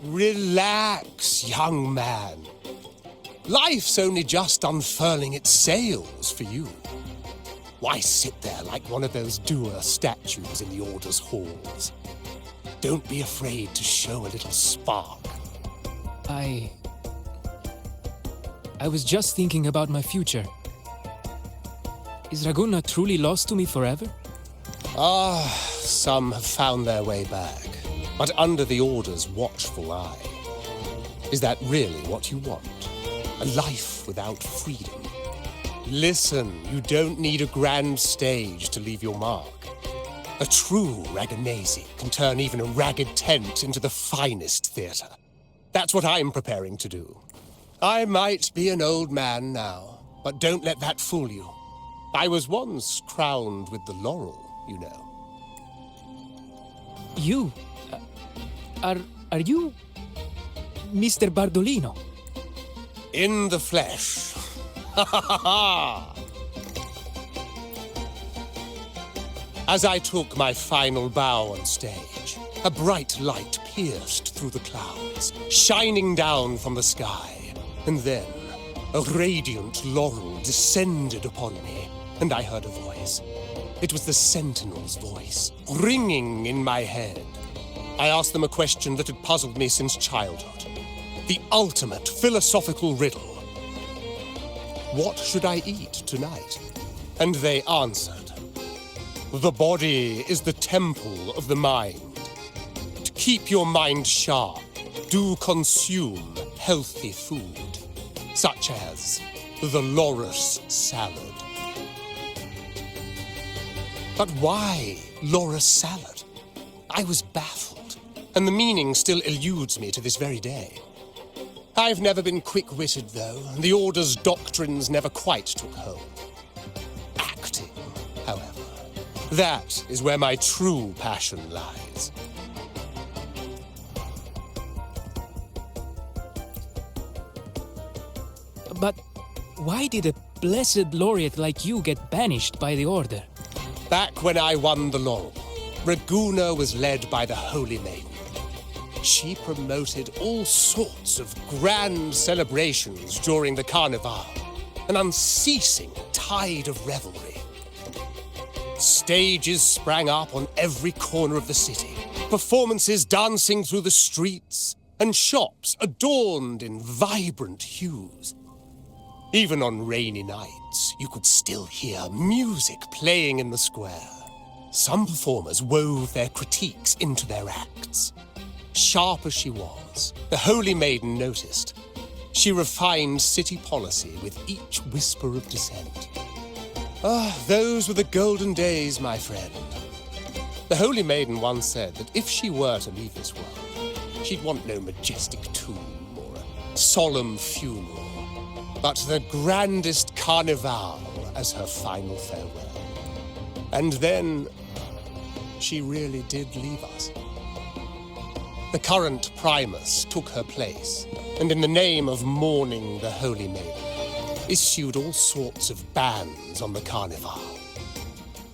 Relax, young man. Life's only just unfurling its sails for you. Why sit there like one of those dour statues in the Order's halls? Don't be afraid to show a little spark. I was just thinking about my future. Is Raguna truly lost to me forever? Some have found their way back, but under the Order's watchful eye. Is that really what you want? A life without freedom? Listen, you don't need a grand stage to leave your mark. A true Raganese can turn even a ragged tent into the finest theater. That's what I'm preparing to do. I might be an old man now, but don't let that fool you. I was once crowned with the laurel, you know. You? Are you Mr. Bardolino? In the flesh. Ha ha ha ha! As I took my final bow on stage, a bright light pierced through the clouds, shining down from the sky. And then, a radiant laurel descended upon me, and I heard a voice. It was the Sentinel's voice, ringing in my head. I asked them a question that had puzzled me since childhood. The ultimate philosophical riddle. What should I eat tonight? And they answered. The body is the temple of the mind. To keep your mind sharp, do consume healthy food, such as the loris salad. But why loris salad? I was baffled, and the meaning still eludes me to this very day. I've never been quick-witted, though, and the Order's doctrines never quite took hold. Acting, however, that is where my true passion lies. But why did a blessed laureate like you get banished by the Order? Back when I won the laurel, Raguna was led by the Holy Maiden. She promoted all sorts of grand celebrations during the Carnival, an unceasing tide of revelry. Stages sprang up on every corner of the city, performances dancing through the streets, and shops adorned in vibrant hues. Even on rainy nights, you could still hear music playing in the square. Some performers wove their critiques into their acts. Sharp as she was, the Holy Maiden noticed. She refined city policy with each whisper of dissent. Those were the golden days, my friend. The Holy Maiden once said that if she were to leave this world, she'd want no majestic tomb or a solemn funeral, but the grandest carnival as her final farewell. And then, she really did leave us. The current Primus took her place, and in the name of mourning the Holy Maiden, issued all sorts of bans on the Carnival.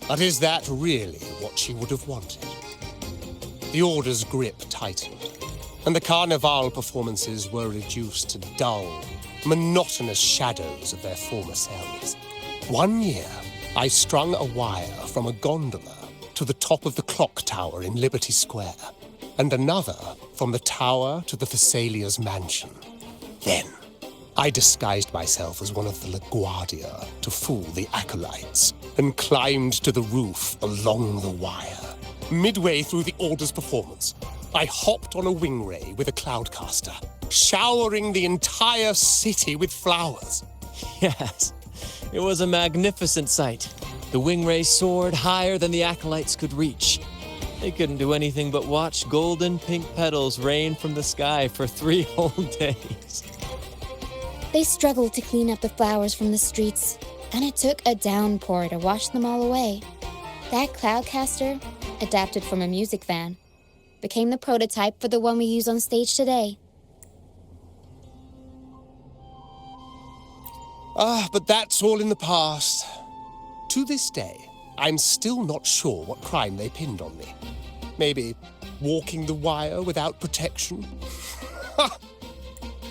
But is that really what she would have wanted? The Order's grip tightened, and the Carnival performances were reduced to dull, monotonous shadows of their former selves. One year, I strung a wire from a gondola to the top of the clock tower in Liberty Square, and another from the tower to the Thessalia's mansion. Then, I disguised myself as one of the LaGuardia to fool the acolytes, and climbed to the roof along the wire. Midway through the Order's performance, I hopped on a wing ray with a cloudcaster, showering the entire city with flowers. Yes, it was a magnificent sight. The wing ray soared higher than the acolytes could reach. They couldn't do anything but watch golden pink petals rain from the sky for 3 whole days. They struggled to clean up the flowers from the streets, and it took a downpour to wash them all away. That cloudcaster, adapted from a music van, became the prototype for the one we use on stage today. But that's all in the past. To this day, I'm still not sure what crime they pinned on me. Maybe walking the wire without protection?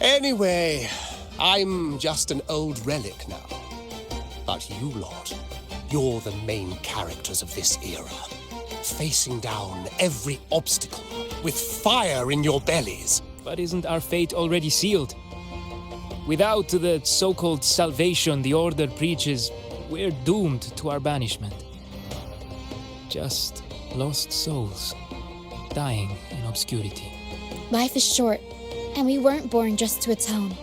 Anyway, I'm just an old relic now. But you lot, you're the main characters of this era. Facing down every obstacle with fire in your bellies. But isn't our fate already sealed? Without the so-called salvation the Order preaches, we're doomed to our banishment. Just lost souls, dying in obscurity. Life is short, and we weren't born just to atone.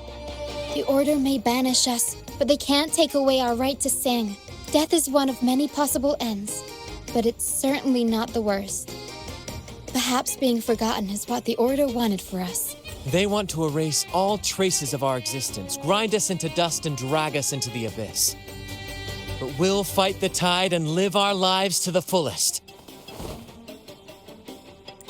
The Order may banish us, but they can't take away our right to sing. Death is one of many possible ends, but it's certainly not the worst. Perhaps being forgotten is what the Order wanted for us. They want to erase all traces of our existence, grind us into dust and drag us into the abyss. But we'll fight the tide and live our lives to the fullest.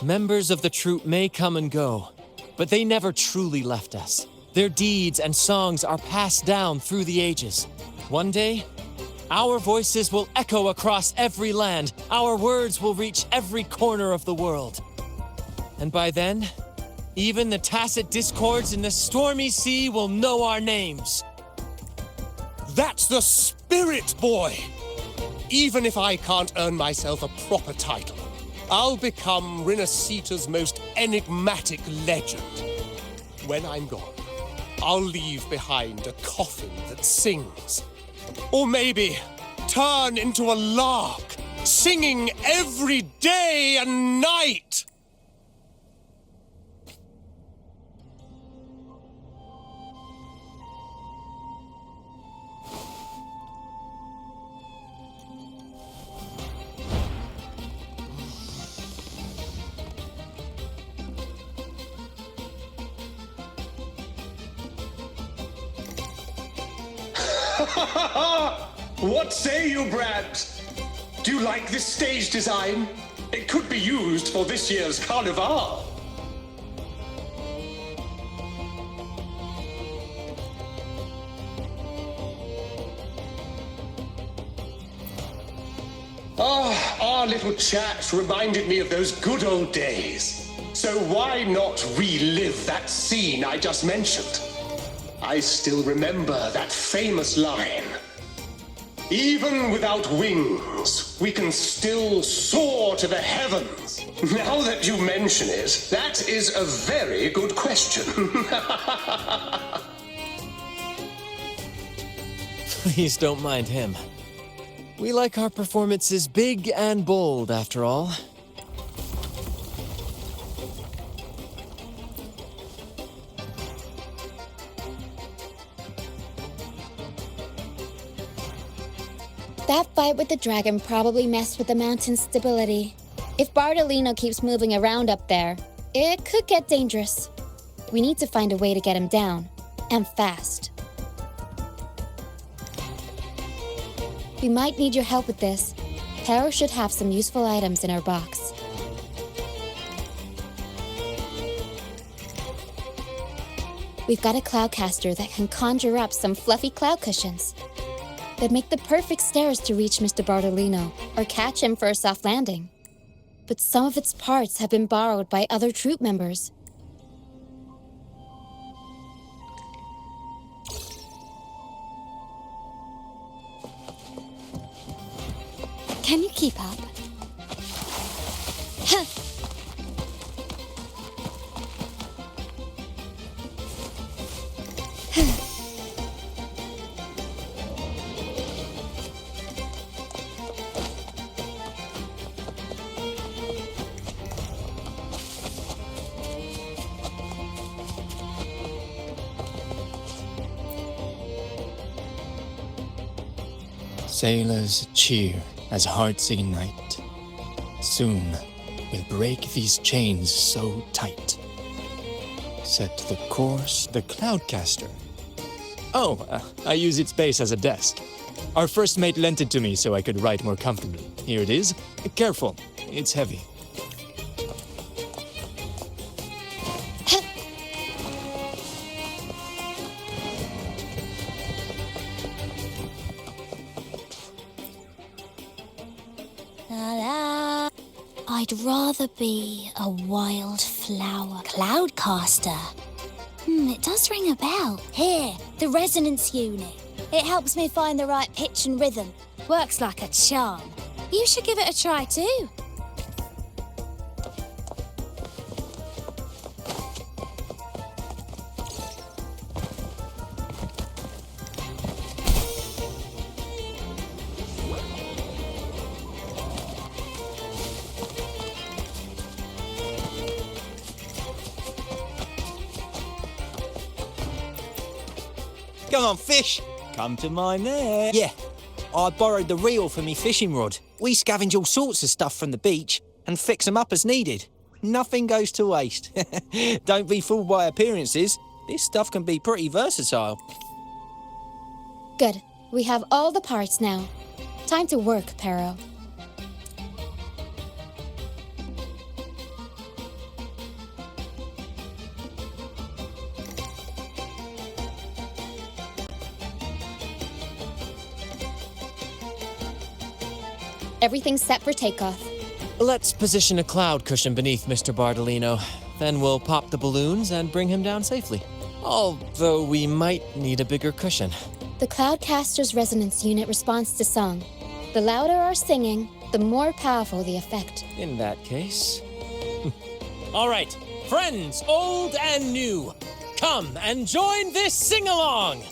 Members of the troupe may come and go, but they never truly left us. Their deeds and songs are passed down through the ages. One day, our voices will echo across every land. Our words will reach every corner of the world. And by then, even the tacit discords in the stormy sea will know our names. That's the spirit, boy! Even if I can't earn myself a proper title, I'll become Rinasita's most enigmatic legend. When I'm gone, I'll leave behind a coffin that sings. Or maybe turn into a lark, singing every day and night! What say you, Brad? Do you like this stage design? It could be used for this year's carnival. Our little chat reminded me of those good old days. So why not relive that scene I just mentioned? I still remember that famous line. Even without wings, we can still soar to the heavens. Now that you mention it, that is a very good question. Please don't mind him. We like our performances big and bold, after all. That fight with the dragon probably messed with the mountain's stability. If Bardolino keeps moving around up there, it could get dangerous. We need to find a way to get him down, and fast. We might need your help with this. Pero should have some useful items in our box. We've got a cloudcaster that can conjure up some fluffy cloud cushions. They'd make the perfect stairs to reach Mr. Bardolino, or catch him for a soft landing. But some of its parts have been borrowed by other troop members. Can you keep up? Sailors cheer as hearts ignite. Soon we'll break these chains so tight. Set the course, the Cloudcaster. Oh, I use its base as a desk. Our first mate lent it to me so I could write more comfortably. Here it is. Careful, it's heavy. I'd rather be a wild flower. Cloudcaster. It does ring a bell. Here, the resonance unit. It helps me find the right pitch and rhythm. Works like a charm. You should give it a try too. Come on, fish. Come to my net. Yeah, I borrowed the reel for me fishing rod. We scavenge all sorts of stuff from the beach and fix them up as needed. Nothing goes to waste. Don't be fooled by appearances. This stuff can be pretty versatile. Good. We have all the parts now. Time to work, Pero. Everything's set for takeoff. Let's position a cloud cushion beneath Mr. Bardolino. Then we'll pop the balloons and bring him down safely. Although we might need a bigger cushion. The Cloudcaster's resonance unit responds to song. The louder our singing, the more powerful the effect. In that case... All right, friends, old and new, come and join this sing-along!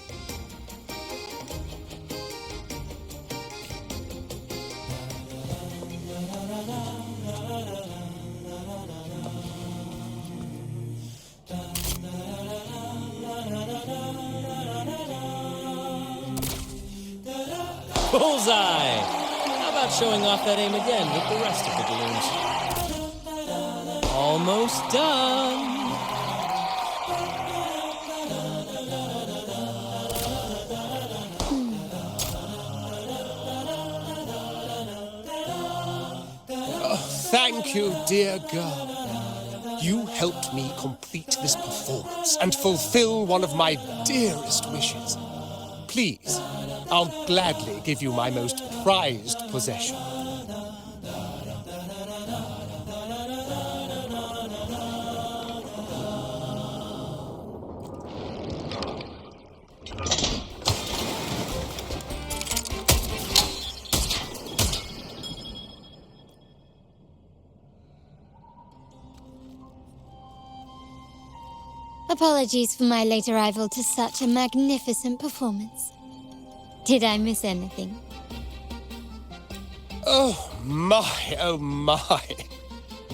Bullseye! How about showing off that aim again with the rest of the balloons? Almost done! Thank you, dear girl. You helped me complete this performance and fulfill one of my dearest wishes. Please, I'll gladly give you my most prized possession. Apologies for my late arrival to such a magnificent performance. Did I miss anything? Oh my, oh my.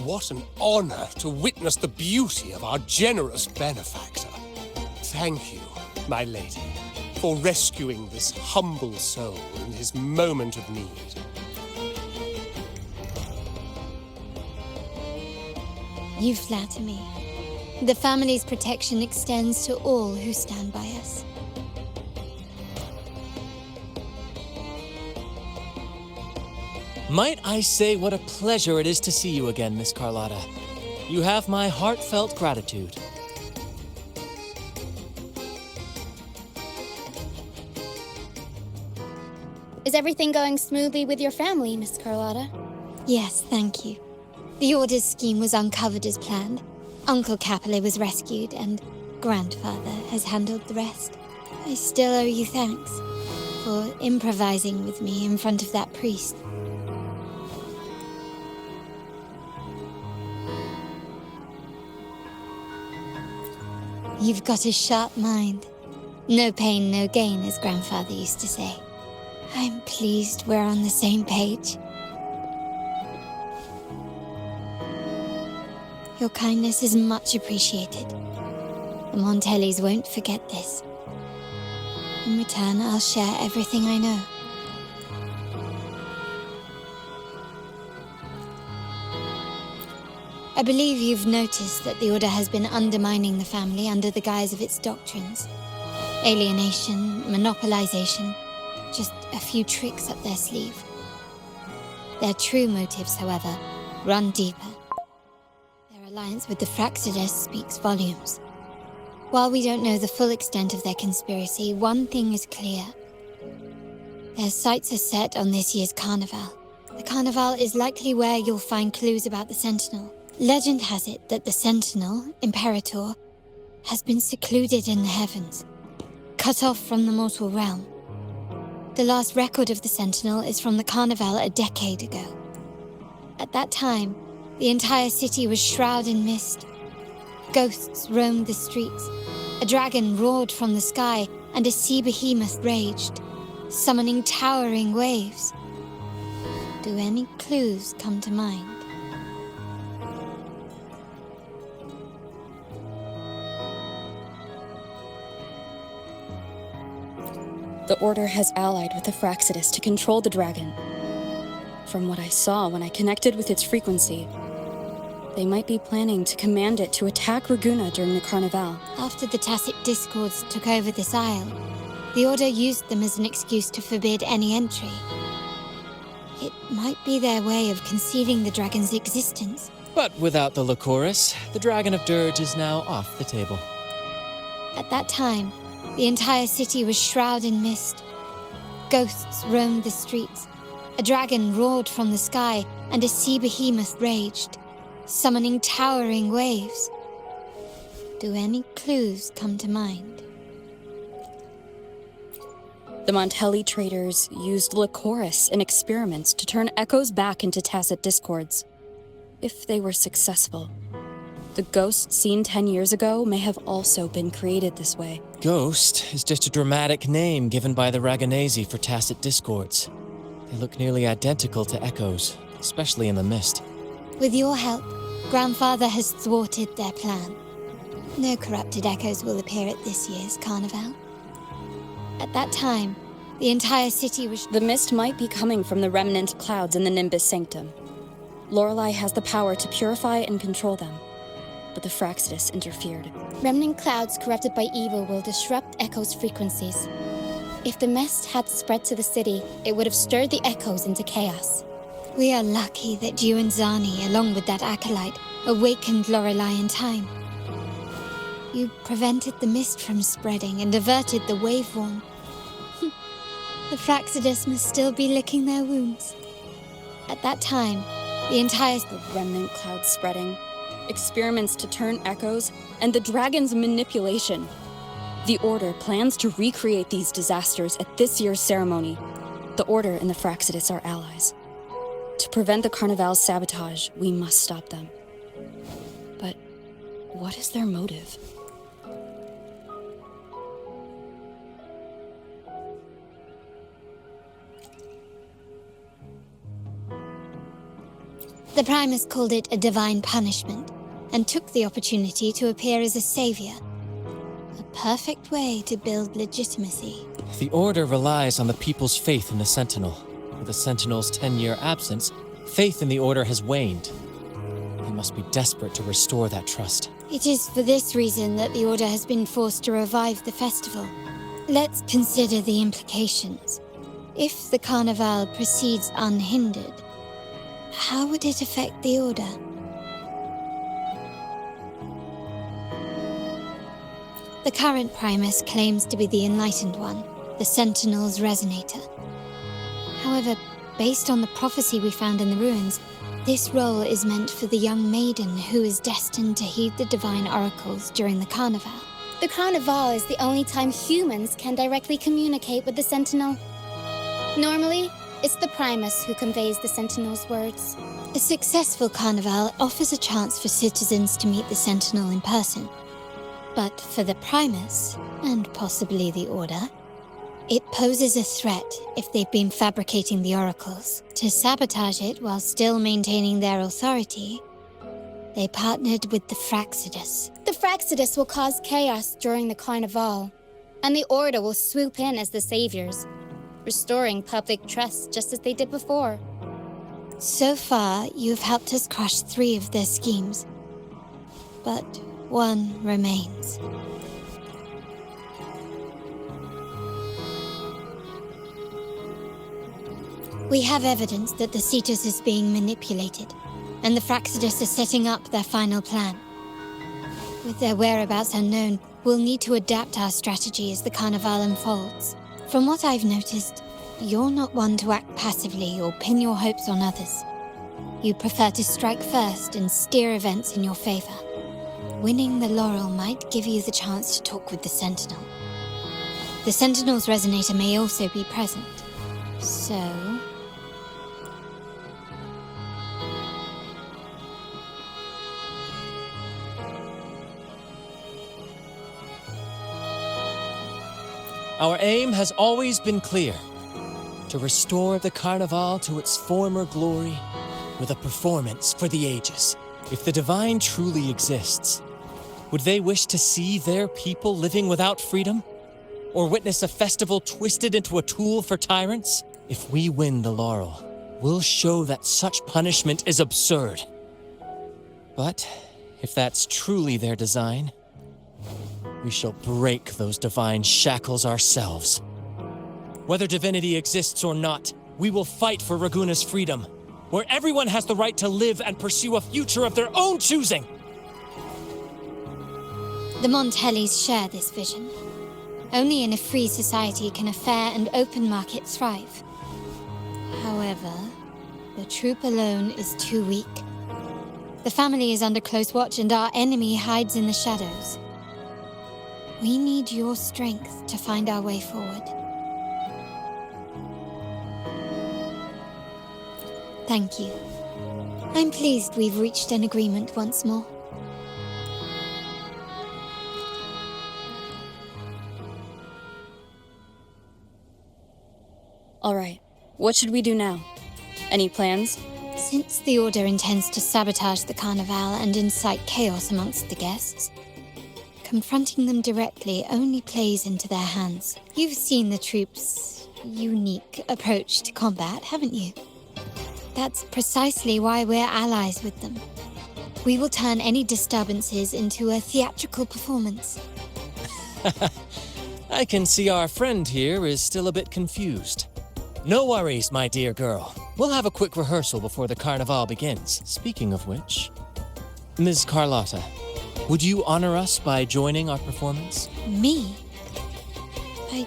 What an honor to witness the beauty of our generous benefactor. Thank you, my lady, for rescuing this humble soul in his moment of need. You flatter me. The family's protection extends to all who stand by us. Might I say what a pleasure it is to see you again, Miss Carlotta. You have my heartfelt gratitude. Is everything going smoothly with your family, Miss Carlotta? Yes, thank you. The Order's scheme was uncovered as planned. Uncle Capilet was rescued, and Grandfather has handled the rest. I still owe you thanks for improvising with me in front of that priest. You've got a sharp mind. No pain, no gain, as Grandfather used to say. I'm pleased we're on the same page. Your kindness is much appreciated. The Montellis won't forget this. In return, I'll share everything I know. I believe you've noticed that the Order has been undermining the family under the guise of its doctrines. Alienation, monopolization, just a few tricks up their sleeve. Their true motives, however, run deeper. Their alliance with the Fraxides speaks volumes. While we don't know the full extent of their conspiracy, one thing is clear. Their sights are set on this year's carnival. The carnival is likely where you'll find clues about the Sentinel. Legend has it that the Sentinel, Imperator, has been secluded in the heavens, cut off from the mortal realm. The last record of the Sentinel is from the Carnival a decade ago. At that time, the entire city was shrouded in mist. Ghosts roamed the streets. A dragon roared from the sky, and a sea behemoth raged, summoning towering waves. Do any clues come to mind? The Order has allied with the Fraxidus to control the dragon. From what I saw when I connected with its frequency, they might be planning to command it to attack Raguna during the Carnival. After the Tacit Discords took over this isle, the Order used them as an excuse to forbid any entry. It might be their way of concealing the dragon's existence. But without the Lycoris, the Dragon of Dirge is now off the table. At that time, the entire city was shrouded in mist. Ghosts roamed the streets. A dragon roared from the sky, and a sea behemoth raged, summoning towering waves. Do any clues come to mind? The Montelli traders used Lycoris in experiments to turn echoes back into Tacit Discords. If they were successful, the ghosts seen 10 years ago may have also been created this way. Ghost is just a dramatic name given by the Raganesi for Tacit Discords. They look nearly identical to echoes, especially in the mist. With your help, Grandfather has thwarted their plan. No corrupted echoes will appear at this year's carnival. At that time, the entire city was... The mist might be coming from the remnant clouds in the Nimbus Sanctum. Lorelei has the power to purify and control them, but the Fraxidus interfered. Remnant clouds corrupted by evil will disrupt Echo's frequencies. If the mist had spread to the city, it would have stirred the echoes into chaos. We are lucky that you and Zani, along with that acolyte, awakened Lorelei in time. You prevented the mist from spreading and averted the wave worm. The Fraxidus must still be licking their wounds. At that time, the remnant cloud spreading, experiments to turn echoes, and the dragon's manipulation. The Order plans to recreate these disasters at this year's ceremony. The Order and the Fraxidus are allies. To prevent the Carnival's sabotage, we must stop them. But what is their motive? The Primus called it a divine punishment, and took the opportunity to appear as a savior. A perfect way to build legitimacy. The Order relies on the people's faith in the Sentinel. With the Sentinel's 10-year absence, faith in the Order has waned. They must be desperate to restore that trust. It is for this reason that the Order has been forced to revive the festival. Let's consider the implications. If the Carnival proceeds unhindered, how would it affect the Order? The current Primus claims to be the Enlightened One, the Sentinel's Resonator. However, based on the prophecy we found in the ruins, this role is meant for the young maiden who is destined to heed the divine oracles during the Carnival. The Carnival is the only time humans can directly communicate with the Sentinel. Normally, it's the Primus who conveys the Sentinel's words. A successful Carnival offers a chance for citizens to meet the Sentinel in person. But for the Primus, and possibly the Order, it poses a threat if they've been fabricating the oracles. To sabotage it while still maintaining their authority, they partnered with the Fraxidus. The Fraxidus will cause chaos during the Carnival, and the Order will swoop in as the saviors, restoring public trust just as they did before. So far, you've helped us crush 3 of their schemes, but one remains. We have evidence that the Cetus is being manipulated, and the Fraxidus are setting up their final plan. With their whereabouts unknown, we'll need to adapt our strategy as the Carnival unfolds. From what I've noticed, you're not one to act passively or pin your hopes on others. You prefer to strike first and steer events in your favor. Winning the laurel might give you the chance to talk with the Sentinel. The Sentinel's resonator may also be present. So... Our aim has always been clear: to restore the Carnival to its former glory with a performance for the ages. If the Divine truly exists, would they wish to see their people living without freedom? Or witness a festival twisted into a tool for tyrants? If we win the laurel, we'll show that such punishment is absurd. But if that's truly their design, we shall break those divine shackles ourselves. Whether divinity exists or not, we will fight for Raguna's freedom, where everyone has the right to live and pursue a future of their own choosing. The Montellis share this vision. Only in a free society can a fair and open market thrive. However, the troop alone is too weak. The family is under close watch and our enemy hides in the shadows. We need your strength to find our way forward. Thank you. I'm pleased we've reached an agreement once more. All right, what should we do now? Any plans? Since the Order intends to sabotage the Carnival and incite chaos amongst the guests, confronting them directly only plays into their hands. You've seen the troops' unique approach to combat, haven't you? That's precisely why we're allies with them. We will turn any disturbances into a theatrical performance. I can see our friend here is still a bit confused. No worries, my dear girl. We'll have a quick rehearsal before the Carnival begins. Speaking of which, Ms. Carlotta, would you honor us by joining our performance? Me? I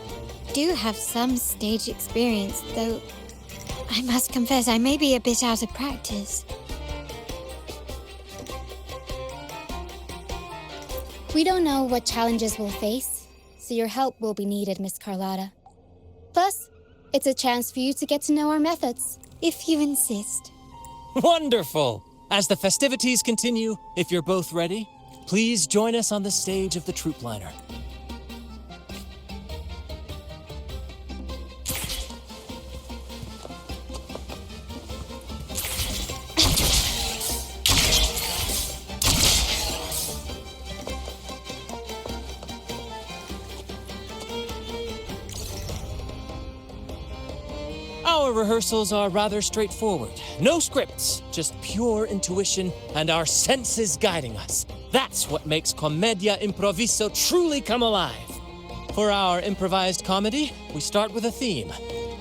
do have some stage experience, though I must confess I may be a bit out of practice. We don't know what challenges we'll face, so your help will be needed, Miss Carlotta. Plus, it's a chance for you to get to know our methods. If you insist. Wonderful! As the festivities continue, if you're both ready, please join us on the stage of the troop liner. Our rehearsals are rather straightforward. No scripts, just pure intuition and our senses guiding us. That's what makes Commedia Improviso truly come alive. For our improvised comedy, we start with a theme.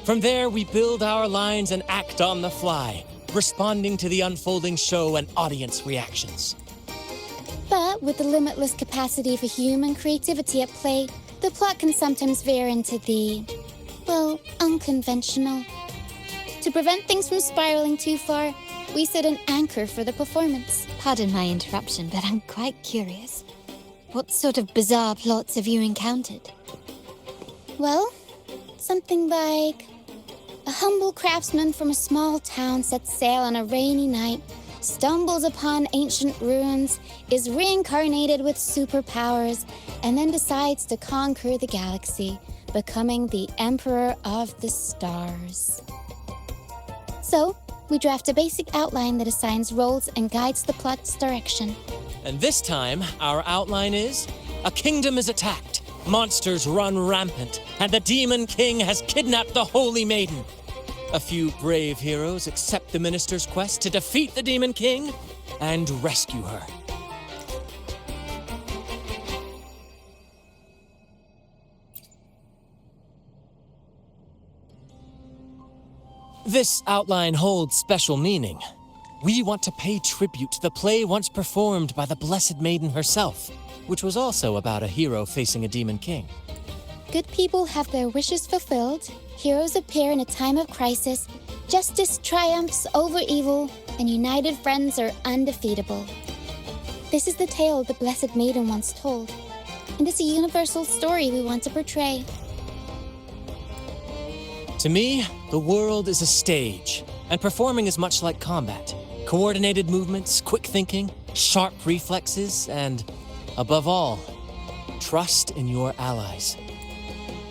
From there, we build our lines and act on the fly, responding to the unfolding show and audience reactions. But with the limitless capacity for human creativity at play, the plot can sometimes veer into the, well, unconventional. To prevent things from spiraling too far, we set an anchor for the performance. Pardon my interruption, but I'm quite curious. What sort of bizarre plots have you encountered? Well, something like a humble craftsman from a small town sets sail on a rainy night, stumbles upon ancient ruins, is reincarnated with superpowers, and then decides to conquer the galaxy, becoming the Emperor of the Stars. So, we draft a basic outline that assigns roles and guides the plot's direction. And this time, our outline is: a kingdom is attacked, monsters run rampant, and the Demon King has kidnapped the Holy Maiden. A few brave heroes accept the minister's quest to defeat the Demon King and rescue her. This outline holds special meaning. We want to pay tribute to the play once performed by the Blessed Maiden herself, which was also about a hero facing a Demon King. Good people have their wishes fulfilled, heroes appear in a time of crisis, justice triumphs over evil, and united friends are undefeatable. This is the tale the Blessed Maiden once told, and it's a universal story we want to portray. To me, the world is a stage, and performing is much like combat. Coordinated movements, quick thinking, sharp reflexes, and, above all, trust in your allies.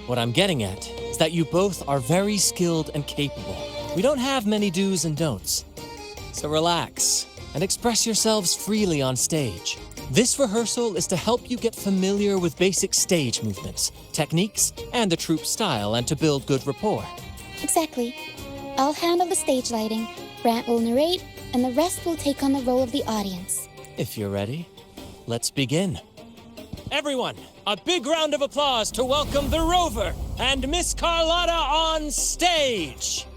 What I'm getting at is that you both are very skilled and capable. We don't have many do's and don'ts. So relax and express yourselves freely on stage. This rehearsal is to help you get familiar with basic stage movements, techniques, and the troupe style, and to build good rapport. Exactly. I'll handle the stage lighting, Brant will narrate, and the rest will take on the role of the audience. If you're ready, let's begin. Everyone, a big round of applause to welcome the Rover and Miss Carlotta on stage!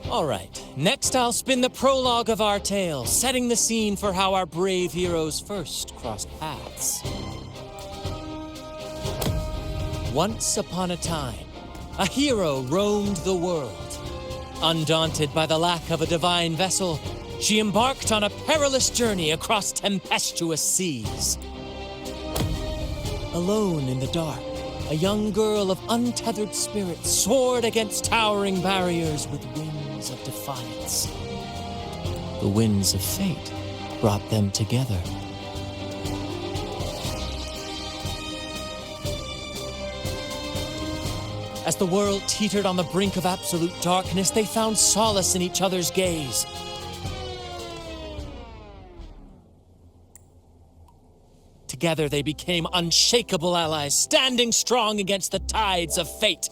All right, next I'll spin the prologue of our tale, setting the scene for how our brave heroes first crossed paths. Once upon a time, a hero roamed the world. Undaunted by the lack of a divine vessel, she embarked on a perilous journey across tempestuous seas. Alone in the dark, a young girl of untethered spirit soared against towering barriers with wings of defiance. The winds of fate brought them together. As the world teetered on the brink of absolute darkness, they found solace in each other's gaze. Together they became unshakable allies, standing strong against the tides of fate.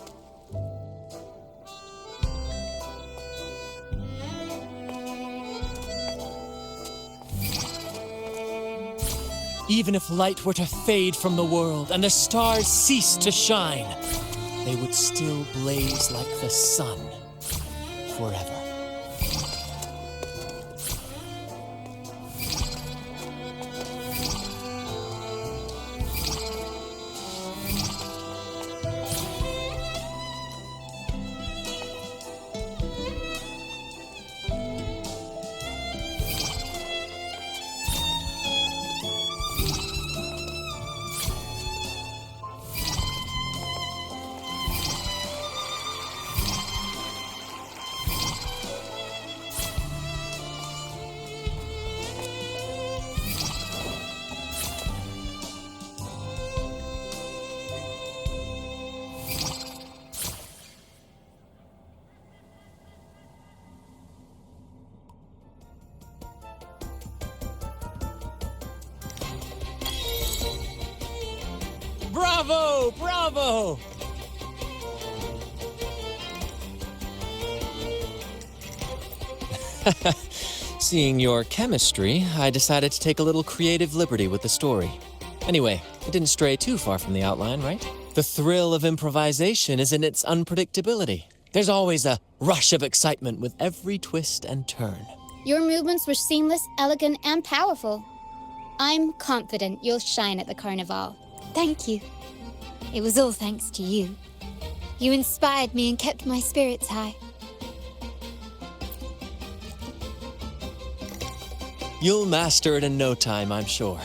Even if light were to fade from the world and the stars cease to shine, they would still blaze like the sun forever. Bravo! Bravo! Seeing your chemistry, I decided to take a little creative liberty with the story. Anyway, it didn't stray too far from the outline, right? The thrill of improvisation is in its unpredictability. There's always a rush of excitement with every twist and turn. Your movements were seamless, elegant, and powerful. I'm confident you'll shine at the carnival. Thank you. It was all thanks to you. You inspired me and kept my spirits high. You'll master it in no time, I'm sure.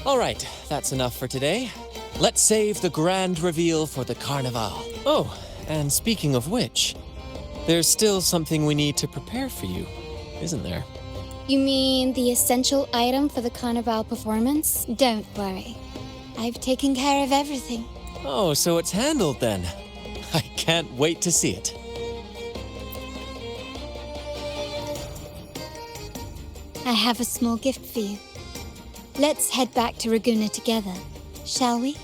All right, that's enough for today. Let's save the grand reveal for the carnival. Oh, and speaking of which, there's still something we need to prepare for you, isn't there? You mean the essential item for the carnival performance? Don't worry. I've taken care of everything. Oh, so it's handled then. I can't wait to see it. I have a small gift for you. Let's head back to Raguna together, shall we?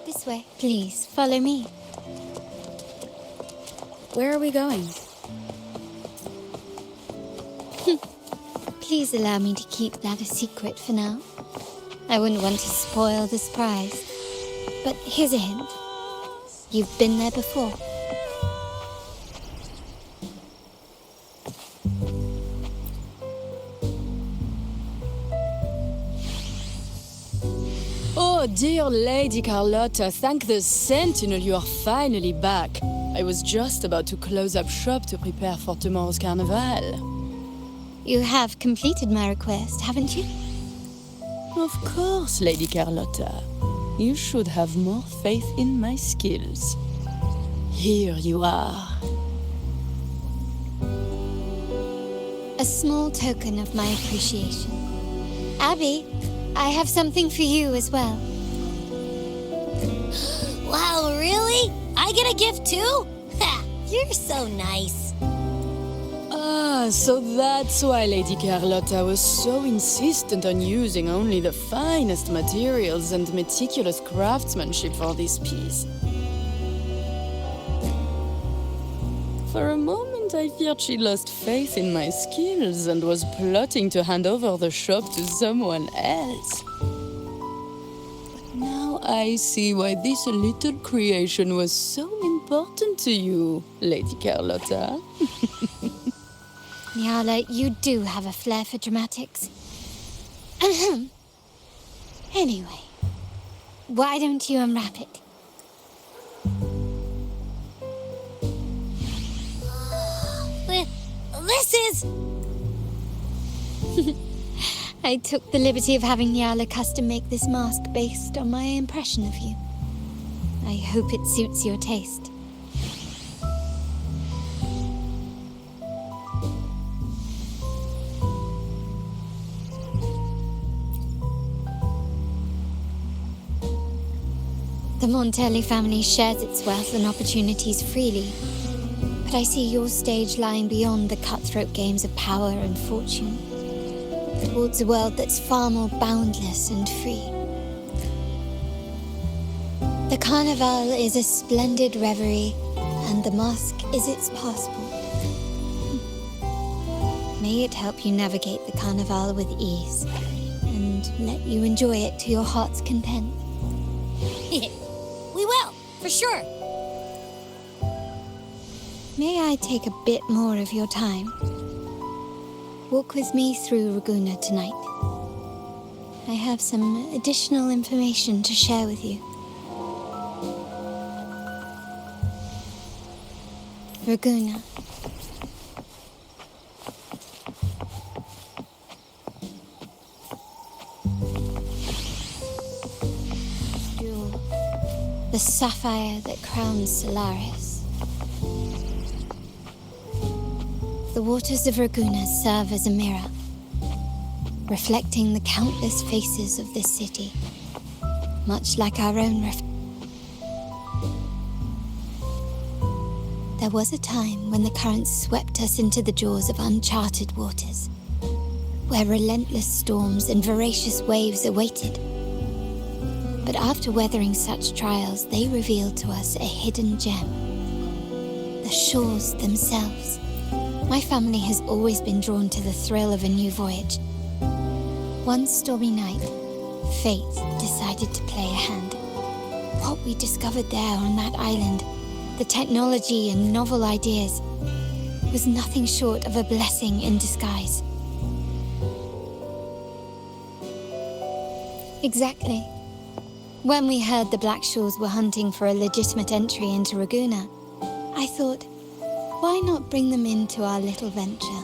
This way. Please, follow me. Where are we going? please allow me to keep that a secret for now? I wouldn't want to spoil the surprise. But here's a hint. You've been there before. Oh, dear Lady Carlotta, thank the Sentinel you are finally back. I was just about to close up shop to prepare for tomorrow's carnival. You have completed my request, haven't you? Of course, Lady Carlotta. You should have more faith in my skills. Here you are. A small token of my appreciation. Abby, I have something for you as well. Wow, really? I get a gift too? Ha! You're so nice. Ah, so that's why Lady Carlotta was so insistent on using only the finest materials and meticulous craftsmanship for this piece. For a moment, I feared she lost faith in my skills and was plotting to hand over the shop to someone else. But now I see why this little creation was so important to you, Lady Carlotta. Nyala, you do have a flair for dramatics. Ahem. Anyway, why don't you unwrap it? This is... I took the liberty of having Nyala custom make this mask based on my impression of you. I hope it suits your taste. The Montelli family shares its wealth and opportunities freely, but I see your stage lying beyond the cutthroat games of power and fortune, towards a world that's far more boundless and free. The Carnival is a splendid reverie, and the mask is its passport. May it help you navigate the Carnival with ease, and let you enjoy it to your heart's content. We will, for sure. May I take a bit more of your time? Walk with me through Raguna tonight. I have some additional information to share with you. Raguna. Jewel, the sapphire that crowns Solaris. The waters of Raguna serve as a mirror, reflecting the countless faces of this city, much like our own There was a time when the currents swept us into the jaws of uncharted waters, where relentless storms and voracious waves awaited. But after weathering such trials, they revealed to us a hidden gem, the shores themselves. My family has always been drawn to the thrill of a new voyage. One stormy night, fate decided to play a hand. What we discovered there on that island, the technology and novel ideas, was nothing short of a blessing in disguise. Exactly. When we heard the Blackshaws were hunting for a legitimate entry into Raguna, I thought, why not bring them into our little venture?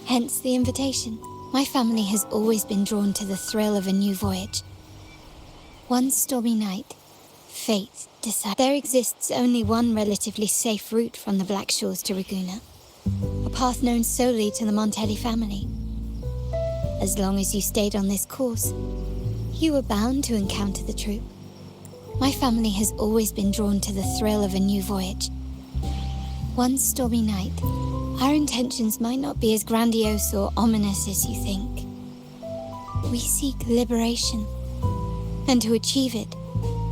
Hence the invitation. My family has always been drawn to the thrill of a new voyage. One stormy night, fate decided there exists only one relatively safe route from the Blackshaws to Raguna, a path known solely to the Montelli family. As long as you stayed on this course, you were bound to encounter the troop. My family has always been drawn to the thrill of a new voyage. One stormy night, our intentions might not be as grandiose or ominous as you think. We seek liberation, and to achieve it,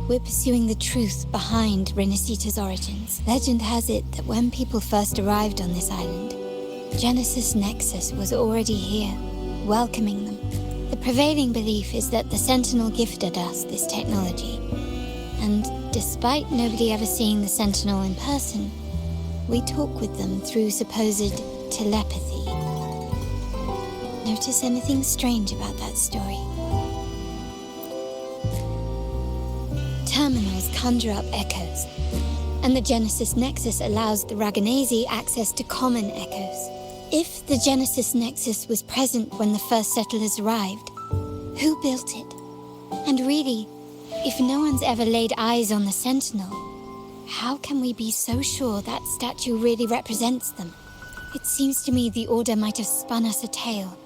we're pursuing the truth behind Renacita's origins. Legend has it that when people first arrived on this island, Genesis Nexus was already here, welcoming them. The prevailing belief is that the Sentinel gifted us this technology. And despite nobody ever seeing the Sentinel in person, we talk with them through supposed telepathy. Notice anything strange about that story? Terminals conjure up echoes, and the Genesis Nexus allows the Raganese access to common echoes. If the Genesis Nexus was present when the first settlers arrived, who built it? And really, if no one's ever laid eyes on the Sentinel, how can we be so sure that statue really represents them? It seems to me the Order might have spun us a tale,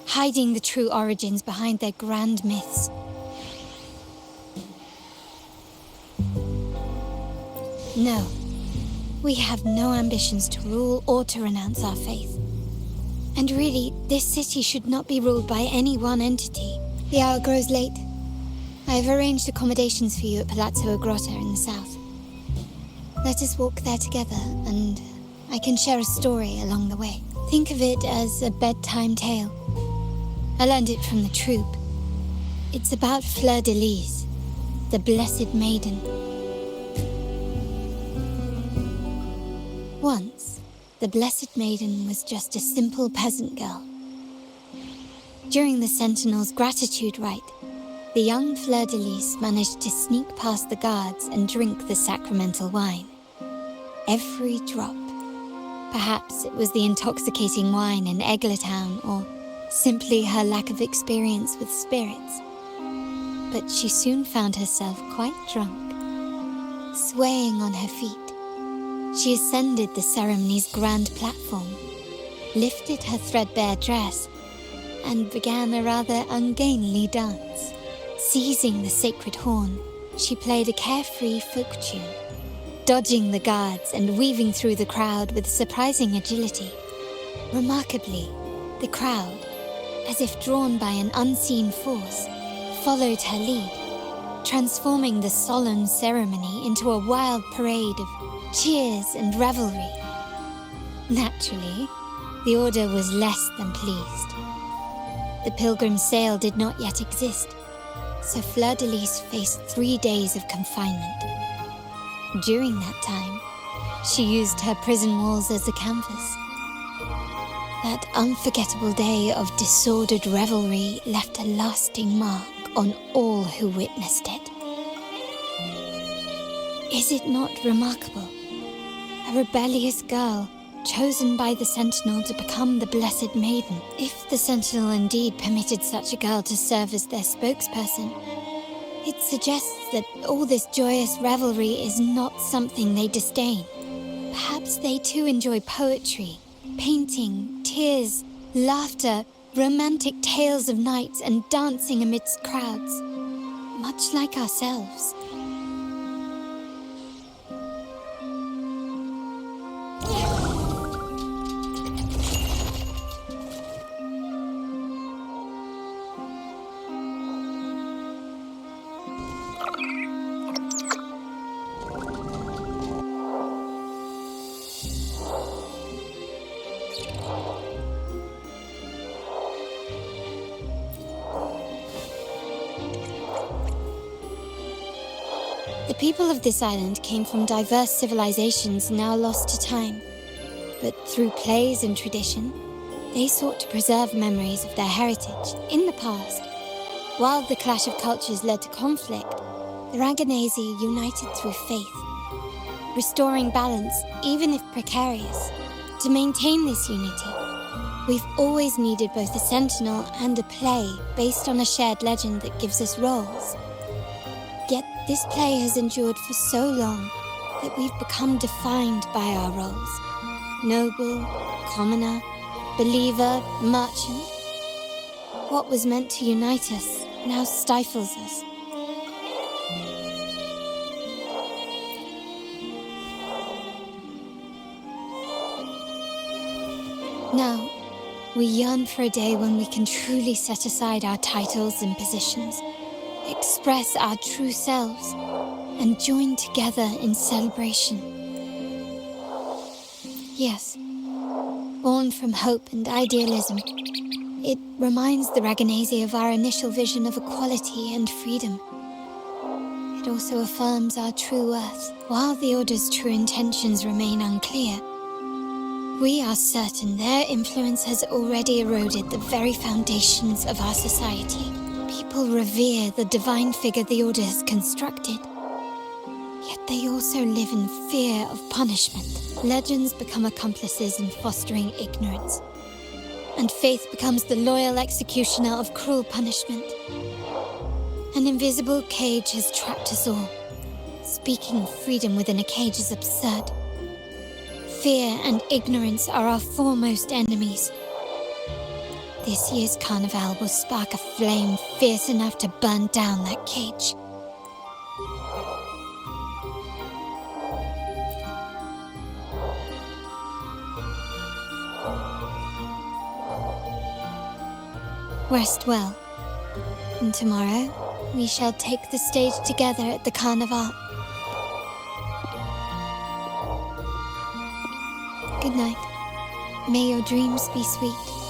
hiding the true origins behind their grand myths. No, we have no ambitions to rule or to renounce our faith. And really, this city should not be ruled by any one entity. The hour grows late. I have arranged accommodations for you at Palazzo Agrota in the south. Let us walk there together, and I can share a story along the way. Think of it as a bedtime tale. I learned it from the troop. It's about Fleur de Lis, the Blessed Maiden. Once, the Blessed Maiden was just a simple peasant girl. During the Sentinel's gratitude rite, the young Fleur de Lis managed to sneak past the guards and drink the sacramental wine. Every drop. Perhaps it was the intoxicating wine in Eggletown, or simply her lack of experience with spirits. But she soon found herself quite drunk. Swaying on her feet, she ascended the ceremony's grand platform, lifted her threadbare dress, and began a rather ungainly dance. Seizing the sacred horn, she played a carefree folk tune, dodging the guards and weaving through the crowd with surprising agility. Remarkably, the crowd, as if drawn by an unseen force, followed her lead, transforming the solemn ceremony into a wild parade of cheers and revelry. Naturally, the Order was less than pleased. The pilgrim sale did not yet exist, so Fleur de Lis faced 3 days of confinement. During that time, she used her prison walls as a canvas. That unforgettable day of disordered revelry left a lasting mark on all who witnessed it. Is it not remarkable? A rebellious girl, chosen by the Sentinel to become the Blessed Maiden. If the Sentinel indeed permitted such a girl to serve as their spokesperson, it suggests that all this joyous revelry is not something they disdain. Perhaps they too enjoy poetry, painting, tears, laughter, romantic tales of nights, and dancing amidst crowds, much like ourselves. The people of this island came from diverse civilizations now lost to time, but through plays and tradition, they sought to preserve memories of their heritage. In the past, while the clash of cultures led to conflict, the Raganese united through faith, restoring balance even if precarious. To maintain this unity, we've always needed both a sentinel and a play based on a shared legend that gives us roles. Yet this play has endured for so long that we've become defined by our roles. Noble, commoner, believer, merchant. What was meant to unite us now stifles us. Now, we yearn for a day when we can truly set aside our titles and positions, express our true selves, and join together in celebration. Yes, born from hope and idealism. It reminds the Raganese of our initial vision of equality and freedom. It also affirms our true worth. While the Order's true intentions remain unclear, we are certain their influence has already eroded the very foundations of our society. People revere the divine figure the Order has constructed, yet they also live in fear of punishment. Legends become accomplices in fostering ignorance, and faith becomes the loyal executioner of cruel punishment. An invisible cage has trapped us all. Speaking of freedom within a cage is absurd. Fear and ignorance are our foremost enemies. This year's carnival will spark a flame fierce enough to burn down that cage. Rest well, and tomorrow we shall take the stage together at the carnival. Good night. May your dreams be sweet.